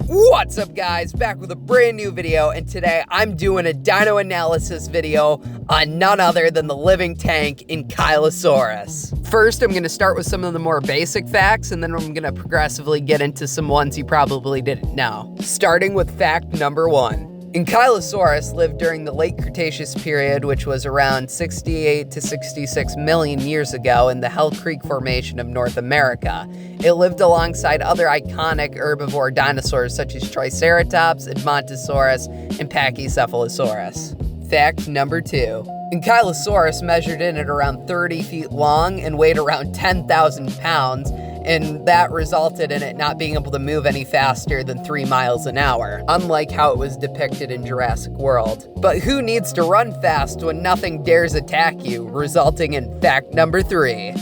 What's up, guys? Back with a brand new video, and today I'm doing a dino analysis video on none other than the living tank Ankylosaurus. First, I'm going to start with some of the more basic facts, and then I'm going to progressively get into some ones you probably didn't know. Starting with fact number 1. Ankylosaurus lived during the late Cretaceous period, which was around 68 to 66 million years ago in the Hell Creek Formation of North America. It lived alongside other iconic herbivore dinosaurs such as Triceratops, Edmontosaurus, and Pachycephalosaurus. Fact number 2. Ankylosaurus measured in at around 30 feet long and weighed around 10,000 pounds, and that resulted in it not being able to move any faster than 3 miles an hour, unlike how it was depicted in Jurassic World. But who needs to run fast when nothing dares attack you, resulting in fact number 3.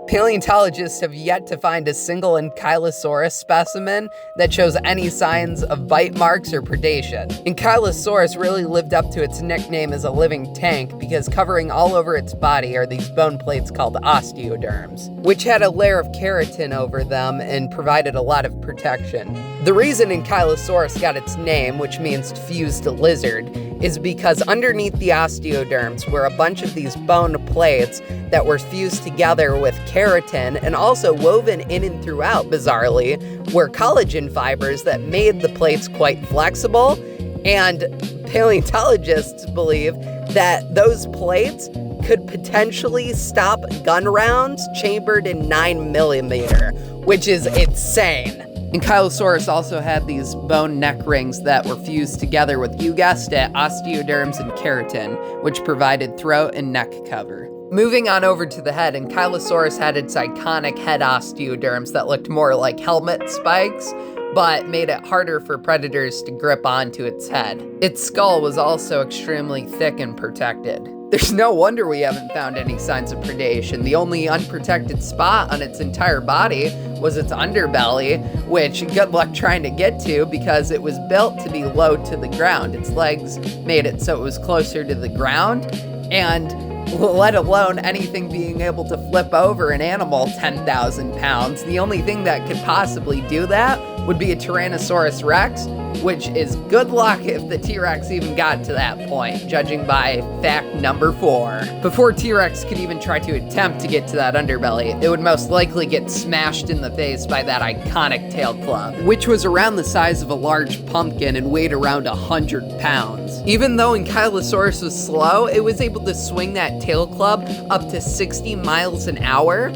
Paleontologists have yet to find a single Ankylosaurus specimen that shows any signs of bite marks or predation. Ankylosaurus really lived up to its nickname as a living tank because covering all over its body are these bone plates called osteoderms, which had a layer of keratin over them and provided a lot of protection. The reason Ankylosaurus got its name, which means fused lizard, is because underneath the osteoderms were a bunch of these bone plates that were fused together with keratin and also woven in and throughout, bizarrely, were collagen fibers that made the plates quite flexible, and paleontologists believe that those plates could potentially stop gun rounds chambered in 9mm, which is insane. Ankylosaurus also had these bone neck rings that were fused together with, you guessed it, osteoderms and keratin, which provided throat and neck cover. Moving on over to the head, Ankylosaurus had its iconic head osteoderms that looked more like helmet spikes, but made it harder for predators to grip onto its head. Its skull was also extremely thick and protected. There's no wonder we haven't found any signs of predation. The only unprotected spot on its entire body was its underbelly, which good luck trying to get to because it was built to be low to the ground. Its legs made it so it was closer to the ground, and let alone anything being able to flip over an animal 10,000 pounds. The only thing that could possibly do that would be a Tyrannosaurus Rex, which is good luck if the T-Rex even got to that point, judging by fact number 4. Before T-Rex could even try to attempt to get to that underbelly, it would most likely get smashed in the face by that iconic tail club, which was around the size of a large pumpkin and weighed around 100 pounds. Even though Ankylosaurus was slow, it was able to swing that tail club up to 60 miles an hour,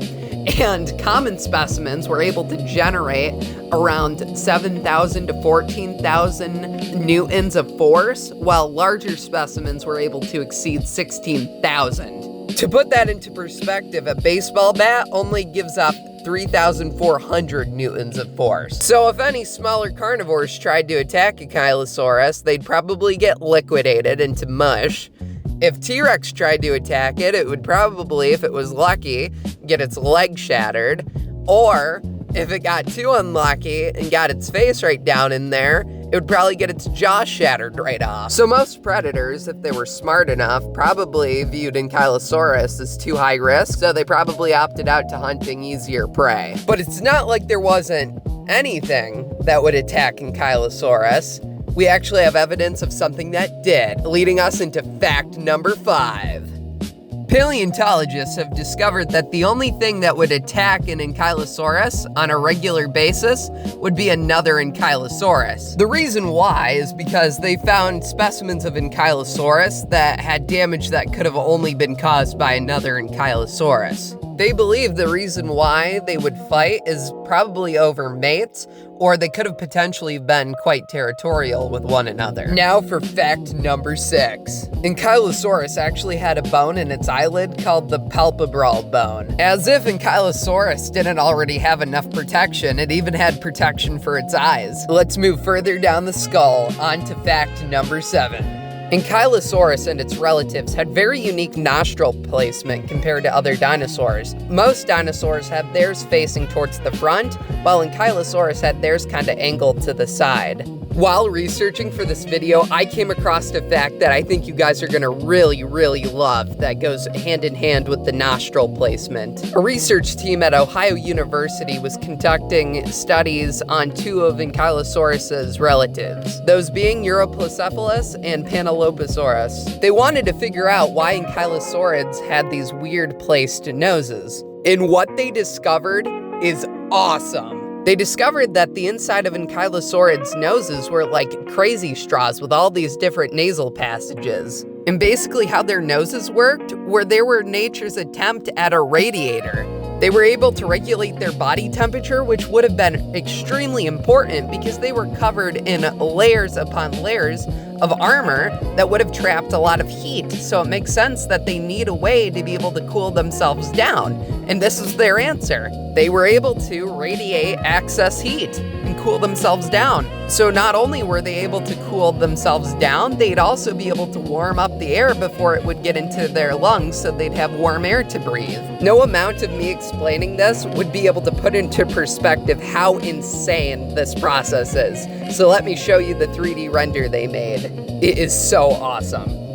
and common specimens were able to generate around 7,000 to 14,000 newtons of force, while larger specimens were able to exceed 16,000. To put that into perspective, a baseball bat only gives off 3,400 newtons of force. So if any smaller carnivores tried to attack Ankylosaurus, they'd probably get liquidated into mush. If T-Rex tried to attack it, it would probably, if it was lucky, get its leg shattered. Or, if it got too unlucky and got its face right down in there, it would probably get its jaw shattered right off. So most predators, if they were smart enough, probably viewed Ankylosaurus as too high risk, so they probably opted out to hunting easier prey. But it's not like there wasn't anything that would attack Ankylosaurus. We actually have evidence of something that did, leading us into fact number 5. Paleontologists have discovered that the only thing that would attack an Ankylosaurus on a regular basis would be another Ankylosaurus. The reason why is because they found specimens of Ankylosaurus that had damage that could have only been caused by another Ankylosaurus. They believe the reason why they would fight is probably over mates, or they could have potentially been quite territorial with one another. Now for fact number 6. Ankylosaurus actually had a bone in its eyelid called the palpebral bone. As if Ankylosaurus didn't already have enough protection, it even had protection for its eyes. Let's move further down the skull, on to fact number 7. Ankylosaurus and its relatives had very unique nostril placement compared to other dinosaurs. Most dinosaurs had theirs facing towards the front, while Ankylosaurus had theirs kind of angled to the side. While researching for this video, I came across a fact that I think you guys are gonna really, really love that goes hand in hand with the nostril placement. A research team at Ohio University was conducting studies on two of Ankylosaurus's relatives, those being Europlacephalus and Panalopasaurus. They wanted to figure out why Ankylosaurids had these weird placed noses. And what they discovered is awesome. They discovered that the inside of Ankylosaurids' noses were like crazy straws with all these different nasal passages. And basically how their noses worked were they were nature's attempt at a radiator. They were able to regulate their body temperature, which would have been extremely important because they were covered in layers upon layers of armor that would have trapped a lot of heat. So it makes sense that they need a way to be able to cool themselves down. And this is their answer. They were able to radiate excess heat and cool themselves down. So not only were they able to cool themselves down, they'd also be able to warm up the air before it would get into their lungs so they'd have warm air to breathe. No amount of me explaining this would be able to put into perspective how insane this process is. So let me show you the 3D render they made. It is so awesome.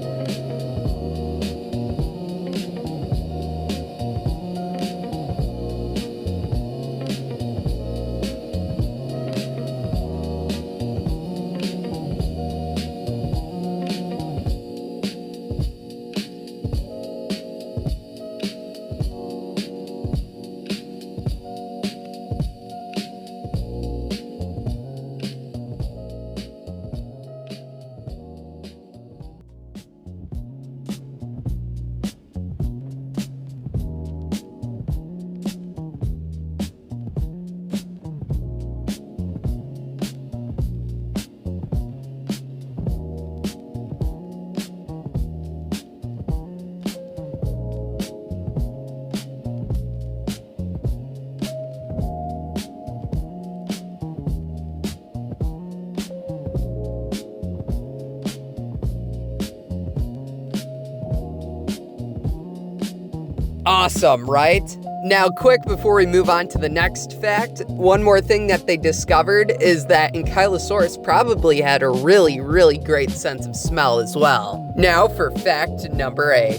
Awesome, right? Now, quick before we move on to the next fact, one more thing that they discovered is that Ankylosaurus probably had a really, really great sense of smell as well. Now for fact number 8.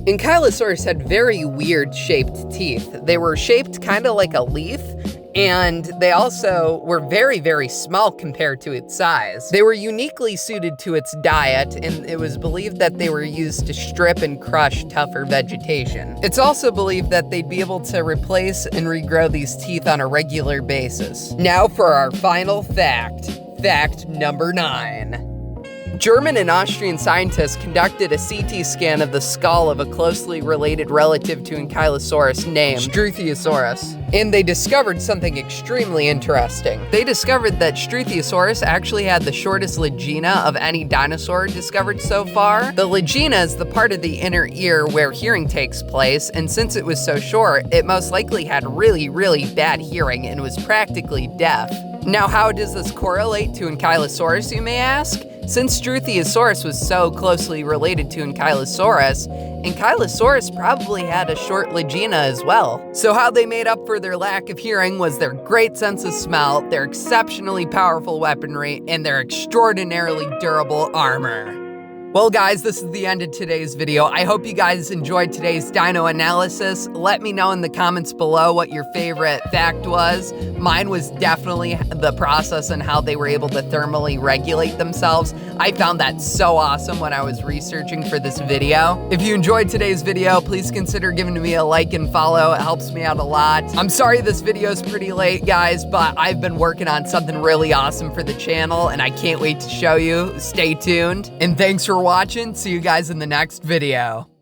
Ankylosaurus had very weird shaped teeth. They were shaped kind of like a leaf, and they also were very, very small compared to its size. They were uniquely suited to its diet, and it was believed that they were used to strip and crush tougher vegetation. It's also believed that they'd be able to replace and regrow these teeth on a regular basis. Now for our final fact. Fact number 9. German and Austrian scientists conducted a CT scan of the skull of a closely related relative to Ankylosaurus named Struthiosaurus, and they discovered something extremely interesting. They discovered that Struthiosaurus actually had the shortest lagina of any dinosaur discovered so far. The lagina is the part of the inner ear where hearing takes place, and since it was so short, it most likely had really, really bad hearing and was practically deaf. Now, how does this correlate to Ankylosaurus, you may ask? Since Struthiosaurus was so closely related to Ankylosaurus, Ankylosaurus probably had a short lagina as well. So how they made up for their lack of hearing was their great sense of smell, their exceptionally powerful weaponry, and their extraordinarily durable armor. Well guys, this is the end of today's video. I hope you guys enjoyed today's dino analysis. Let me know in the comments below what your favorite fact was. Mine was definitely the process and how they were able to thermally regulate themselves. I found that so awesome when I was researching for this video. If you enjoyed today's video, please consider giving me a like and follow. It helps me out a lot. I'm sorry this video is pretty late, guys, but I've been working on something really awesome for the channel and I can't wait to show you. Stay tuned, and thanks for watching. See you guys in the next video.